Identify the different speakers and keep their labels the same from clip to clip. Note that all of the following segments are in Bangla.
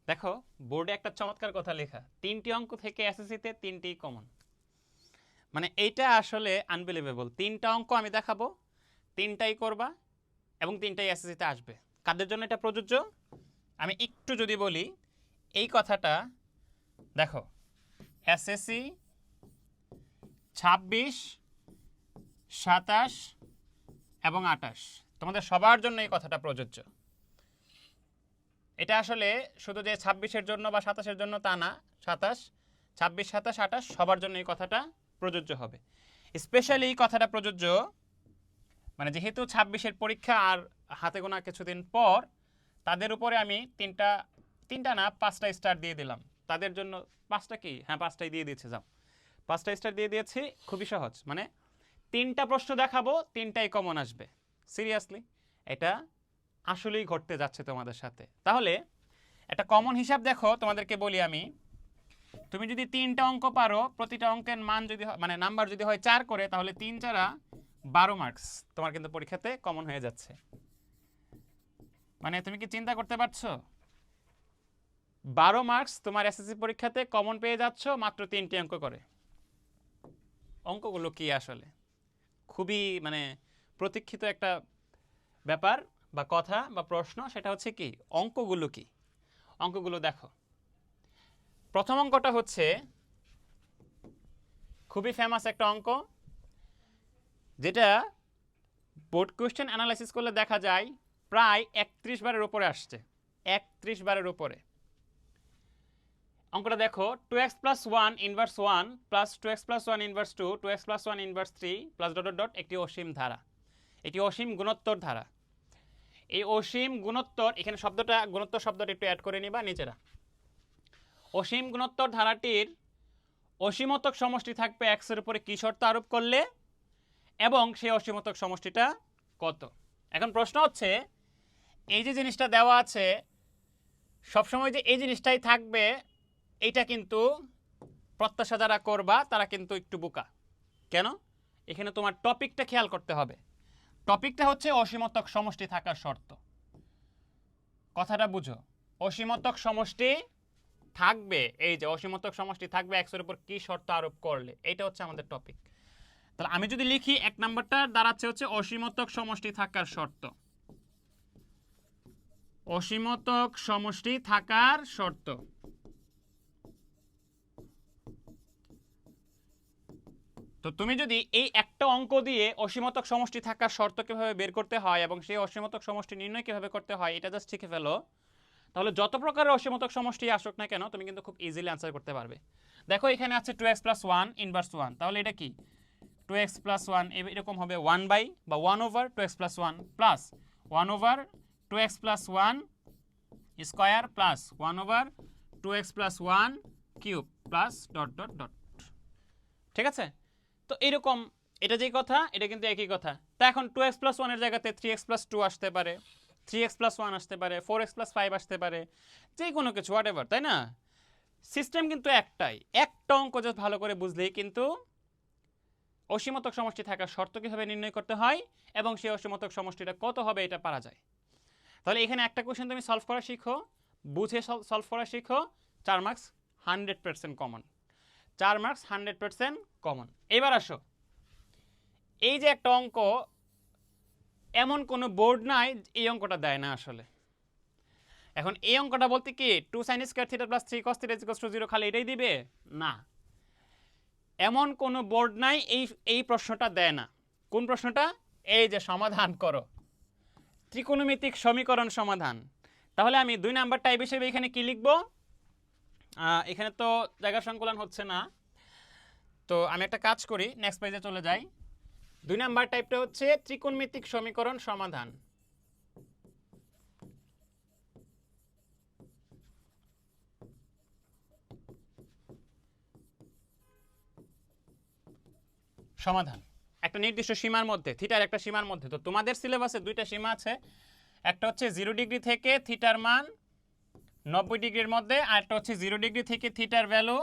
Speaker 1: দেখো বোর্ডে একটা চমৎকার কথা লেখা, 3টি অঙ্ক থেকে এসএসসিতে 3টি কমন। মানে এইটা আসলে আনবিলিভেবল। 3টা অঙ্ক আমি দেখাবো, 3টাই করবা এবং 3টাই এসএসসিতে আসবে। কাদের জন্য এটা প্রযোজ্য আমি একটু যদি বলি, এই কথাটা দেখো, এসএসসি 26, 27 এবং 28 তোমাদের সবার জন্য এই কথাটা প্রযোজ্য। এটা আসলে শুধু যে 26-এর জন্য বা 27-এর জন্য তা না, 27, 26, 27, 28 সবার জন্য এই কথাটা প্রযোজ্য হবে। স্পেশালি এই কথাটা প্রযোজ্য মানে যেহেতু 26-এর পরীক্ষা আর হাতে গোনা কিছুদিন পর, তাদের উপরে আমি তিনটা না 5টা স্টার দিয়ে দিলাম। তাদের জন্য 5টা কি, হ্যাঁ 5টাই দিয়ে দিয়েছে, যাও 5টা স্টার দিয়ে দিয়েছি। খুবই সহজ, মানে 3টা প্রশ্ন দেখাবো, 3টাই কমন আসবে। সিরিয়াসলি এটা আসলেই ঘটতে যাচ্ছে তোমাদের সাথে। তাহলে একটা কমন হিসাব দেখো, তোমাদেরকে বলি আমি, তুমি যদি 3টা অঙ্ক পারো, প্রতিটা অঙ্কের মান যদি মানে নাম্বার যদি হয় 4 করে, তাহলে 3 4 12 মার্কস তোমার কিন্তু পরীক্ষাতে কমন হয়ে যাচ্ছে। মানে তুমি কি চিন্তা করতে পারছো, 12 মার্কস তোমার এসএসসি পরীক্ষাতে কমন পেয়ে যাচ্ছ মাত্র 3টি অঙ্ক করে। অঙ্কগুলো কি আসলে খুবই মানে প্রতীক্ষিত একটা ব্যাপার বা কথা বা প্রশ্ন, সেটা হচ্ছে কি অঙ্কগুলো কি। অঙ্কগুলো দেখো, প্রথম অঙ্কটা হচ্ছে খুবই ফেমাস একটা অঙ্ক, যেটা বোর্ড কোয়েশ্চেন অ্যানালাইসিস করলে দেখা যায় প্রায় 31 বারের উপরে আসছে, 31 বারের উপরে। অঙ্কটা দেখো, 2x plus 1 inverse 1 plus 2x plus 1 inverse 2, 2x plus 1 inverse 3 plus dot dot dot একটি অসীম ধারা, এটি অসীম গুণোত্তর ধারা। এই অসীম গুণোত্তর, এখানে শব্দটা গুণোত্তর শব্দটা একটু অ্যাড করে নিবা নিজেরা। অসীম গুণোত্তর ধারাটির অসীমতক সমষ্টি থাকবে x এর উপরে কি শর্ত আরোপ করলে, এবং সেই অসীমতক সমষ্টিটা কত। এখন প্রশ্ন হচ্ছে, এই যে জিনিসটা দেওয়া আছে সবসময় যে এই জিনিসটাই থাকবে, এইটা কিন্তু প্রত্যাশা যারা করবা তারা কিন্তু একটু বোকা। কেন? এখানে তোমার টপিকটা খেয়াল করতে হবে। টপিকটা হচ্ছে অসীমতক সমষ্টি থাকার শর্ত। কথাটা বুঝো, অসীমতক সমষ্টি থাকবে, এই যে অসীমতক সমষ্টি থাকবে x এর উপর কি শর্ত আরোপ করলে, এটা হচ্ছে আমাদের টপিক। তাহলে আমি যদি লিখি 1 নাম্বারটা দাঁড়াচ্ছে হচ্ছে অসীমতক সমষ্টি থাকার শর্ত। অসীমতক সমষ্টি থাকার শর্ত। তো তুমি যদি এই একটা অঙ্ক দিয়ে অসীমতক সমষ্টি থাকার শর্ত কিভাবে বের করতে হয় এবং সেই অসীমতক সমষ্টি নির্ণয় কিভাবে করতে হয় এটা জাস্ট শিখে ফেলো, তাহলে যত প্রকারের অসীমতক সমষ্টি আসুক না কেন তুমি কিন্তু খুব ইজিলি অ্যান্সার করতে পারবে। দেখো এখানে আছে 2x plus 1 ইনভার্স 1, তাহলে এটা কি 2x plus 1 এরকম হবে 1 বাই বা 1 over 2x plus 1 plus 1 over 2x plus 1 square plus 1 over 2x plus 1 cube plus dot dot dot. ঠিক আছে? তো এরকম এটা যেই কথা এটা কিন্তু একই কথা। তা এখন 2x plus 1 এর জায়গাতে 3x plus 2 আসতে পারে, 3x plus 1 আসতে পারে, 4x plus 5 আসতে পারে, যে কোনো কিছু হোয়াট এভার, তাই না? সিস্টেম কিন্তু একটাই, একটা অঙ্ক জাস্ট ভালো করে বুঝলেই কিন্তু অসীমতক সমষ্টি থাকার শর্ত কীভাবে নির্ণয় করতে হয় এবং সেই অসীমতক সমষ্টিটা কত হবে এটা পারা যায়। তাহলে এখানে একটা কোশ্চেন তুমি সলভ করা শিখো, বুঝে সলভ করা শিখো, 4 মার্কস 100% কমন, 4 মার্কস 100% কমন। এবার আসো, এই যে একটা অঙ্ক, এমন কোনো বোর্ড নাই এই অঙ্কটা দেয় না আসলে। এখন এই অঙ্কটা বলতে কি 2 sin square theta plus 3 cos theta equals to 0 খালি এটাই দিবে না, এমন কোনো বোর্ড নাই এই প্রশ্নটা দেয় না। কোন প্রশ্নটা? এই যে সমাধান করো ত্রিকোণমিতিক সমীকরণ সমাধান। তাহলে আমি 2 নাম্বার টাইপ হিসেবে এখানে কি লিখব? এখানে তো জায়গা সংকলন হচ্ছে না, তো আমি একটা কাজ করি, নেক্সট পেজে চলে যাই। 2 নাম্বার টাইপটা হচ্ছে ত্রিকোণমিতিক সমীকরণ সমাধান। সমাধান একটা নির্দিষ্ট সীমার মধ্যে, থিটার একটা সীমার মধ্যে। তো তোমাদের সিলেবাসে 2টা সীমা আছে, একটা হচ্ছে 0 ডিগ্রি থেকে থিটার মান 90 ডিগ্রির মধ্যে, আর একটা হচ্ছে 0 ডিগ্রি থেকে থিটার ভ্যালু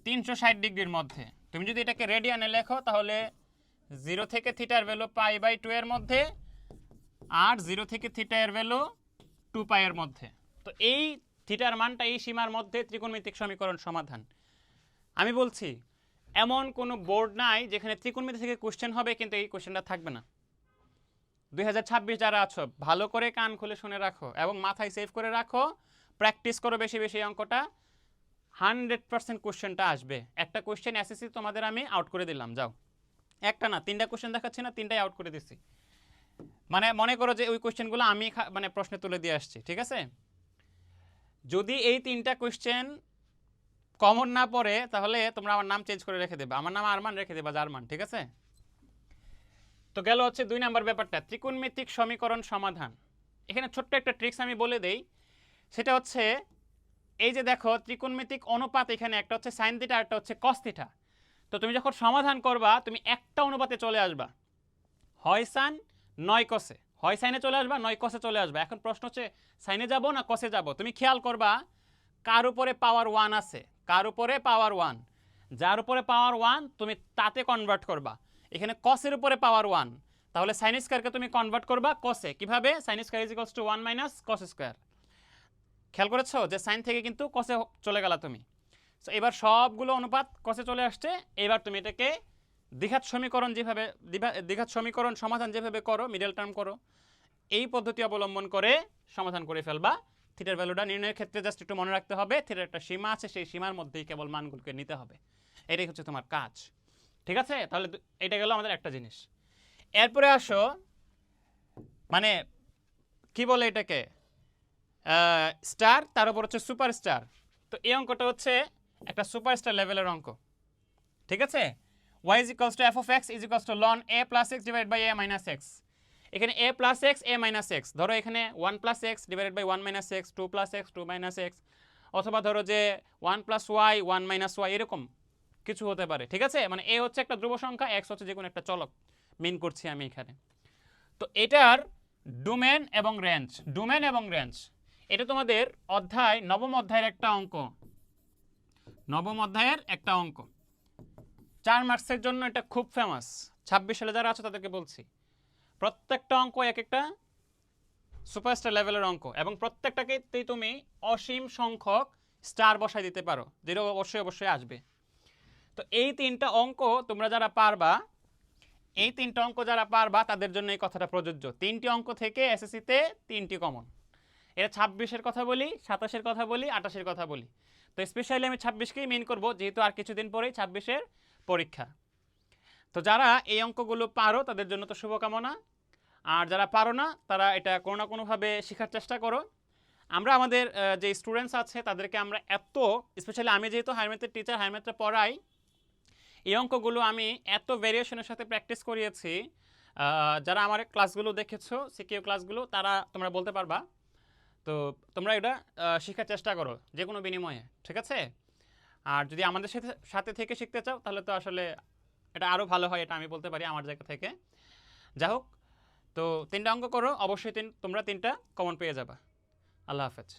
Speaker 1: 360 ডিগ্রির মধ্যে। তুমি যদি এটাকে রেডিয়ানে লেখো তাহলে 0 থেকে থিটার ভ্যালু π/2 এর মধ্যে আর 0 থেকে থিটা এর ভ্যালু 2π এর মধ্যে। তো এই থিটার মানটা এই সীমার মধ্যে ত্রিকোণমিতিক সমীকরণ সমাধান। আমি বলছি এমন কোনো বোর্ড নাই যেখানে ত্রিকোণমিতি থেকে কোশ্চেন হবে কিন্তু এই কোশ্চেনটা থাকবে না। 2026 যারা আছো ভালো করে কান খুলে শুনে রাখো এবং মাথায় সেভ করে রাখো, প্র্যাকটিস করো বেশি বেশি অঙ্কটা। 100% কোশ্চেনটা আসবে। একটা কোশ্চেন এসএসসি তোমাদের আমি আউট করে দিলাম, যাও। একটা না, 3টা কোশ্চেন দেখাচ্ছি না, 3টাই আউট করে দিচ্ছি। মানে মনে করো যে ওই কোশ্চেনগুলো আমি মানে প্রশ্নে তুলে দিয়ে আসছি, ঠিক আছে? যদি এই 3টা কোশ্চেন কমন না পড়ে তাহলে তোমরা আমার নাম চেঞ্জ করে রেখে দেবে, আমার নাম আরমান রেখে দেবা, জার্মান, ঠিক আছে? তো গেল হচ্ছে 2 নাম্বার ব্যাপারটা, ত্রিকোণমিতিক সমীকরণ সমাধান। এখানে ছোট্ট একটা ট্রিক্স আমি বলে দেই, সেটা হচ্ছে এই যে দেখো ত্রিকোণমিতিক অনুপাত, এখানে একটা হচ্ছে সাইন থিটা আর একটা হচ্ছে কস থিটা। তো তুমি যখন সমাধান করবা তুমি একটা অনুপাতে চলে আসবা, হয় সাইন নয় কসে, হয় সাইনে চলে আসবা নয় কসে চলে আসবা। এখন প্রশ্ন হচ্ছে সাইনে যাব না কসে যাব। তুমি খেয়াল করবা কার উপরে পাওয়ার 1 আছে, কার উপরে পাওয়ার 1, যার উপরে পাওয়ার 1 তুমি তাতে কনভার্ট করবা। এখানে কসের উপরে পাওয়ার 1, তাহলে সাইন স্কয়ারকে তুমি কনভার্ট করবা কসে। কিভাবে? Sine square is equals to 1 minus cos square. খেয়াল করেছো যে সাইন থেকে কিন্তু কসে চলে গেলা তুমি। সো এবার সবগুলো অনুপাত কসে চলে আসছে। এবার তুমি এটাকে দ্বিঘাত সমীকরণ যেভাবে দ্বিঘাত সমীকরণ সমাধান যেভাবে করো, মিডল টার্ম করো, এই পদ্ধতি অবলম্বন করে সমাধান করে ফেলবা। থিটার ভ্যালুটা নির্ণয়ের ক্ষেত্রে জাস্ট একটু মনে রাখতে হবে থিটার একটা সীমা আছে, সেই সীমার মধ্যেই কেবল মানগুলোকে নিতে হবে। এটাই হচ্ছে তোমার কাজ, ঠিক আছে? তাহলে এটা গেল আমাদের একটা জিনিস। এরপরে আসো মানে কি বলে এটাকে, স্টার, তার উপর হচ্ছে সুপারস্টার। তো এই অঙ্কটা হচ্ছে একটা সুপারস্টার লেভেলের অঙ্ক, ঠিক আছে? y is equals to f of x is equals to ln a plus x divided by a minus x. এখানে a plus x a minus x, ধরো এখানে 1 plus x divided by 1 minus x, 2 plus x 2 minus x, অথবা ধরো যে 1 plus y 1 minus y, এরকম কিছু হতে পারে, ঠিক আছে? মানে a হচ্ছে একটা ধ্রুব সংখ্যা, x হচ্ছে যে কোনো একটা চলক মিন করছি আমি এখানে। তো এটার ডোমেন এবং রেঞ্জ, ডোমেন এবং রেঞ্জ এটা তোমাদের অধ্যায় নবম অধ্যায়ের একটা অঙ্ক, নবম অধ্যায়ের একটা অঙ্ক 4 মার্কসের জন্য এটা খুব ফেমাস। 26 সালে যারা আছে তাদেরকে বলছি, প্রত্যেকটা অঙ্ক এক একটা সুপারস্টার লেভেলের অঙ্ক, এবং প্রত্যেকটাকেই তুমি অসীম সংখ্যক স্টার বসাই দিতে পারো, যেটা অবশ্যই অবশ্যই আসবে। তো এই 3টা অঙ্ক তোমরা যারা পারবা, এই 3টা অঙ্ক যারা পারবা তাদের জন্য এই কথাটা প্রযোজ্য। 3টি অঙ্ক থেকে এসএসসিতে 3টি কমন। এটা 26-এর কথা বলি, 27-এর কথা বলি, 28-এর কথা বলি। তো স্পেশালি আমি 26কেই মেন করব, যেহেতু আর কিছুদিন পরেই 26-এর পরীক্ষা। তো যারা এই অঙ্কগুলো পারো তাদের জন্য তো শুভকামনা, আর যারা পারো না তারা এটা কোনো না কোনোভাবে শেখার চেষ্টা করো। আমরা আমাদের যে স্টুডেন্টস আছে তাদেরকে আমরা এত, স্পেশালি আমি যেহেতু হায়ার ম্যাথের টিচার, হায়ার ম্যাথটা পড়াই, এই অঙ্কগুলো আমি এত ভেরিয়েশনের সাথে প্র্যাকটিস করিয়েছি। যারা আমার ক্লাসগুলো দেখেছো, সিকিউ ক্লাসগুলো, তারা তোমরা বলতে পারবা। তো তোমরা এটা শেখার চেষ্টা করো যে কোনো বিনিময়ে, ঠিক আছে? আর যদি আমাদের সাথে থেকে শিখতে চাও তাহলে তো আসলে এটা আরও ভালো হয়, এটা আমি বলতে পারি আমার জায়গা থেকে। যাই হোক, তো 3টা অঙ্ক করো, অবশ্যই তোমরা 3টা কমন পেয়ে যাবা। আল্লাহ হাফেজ।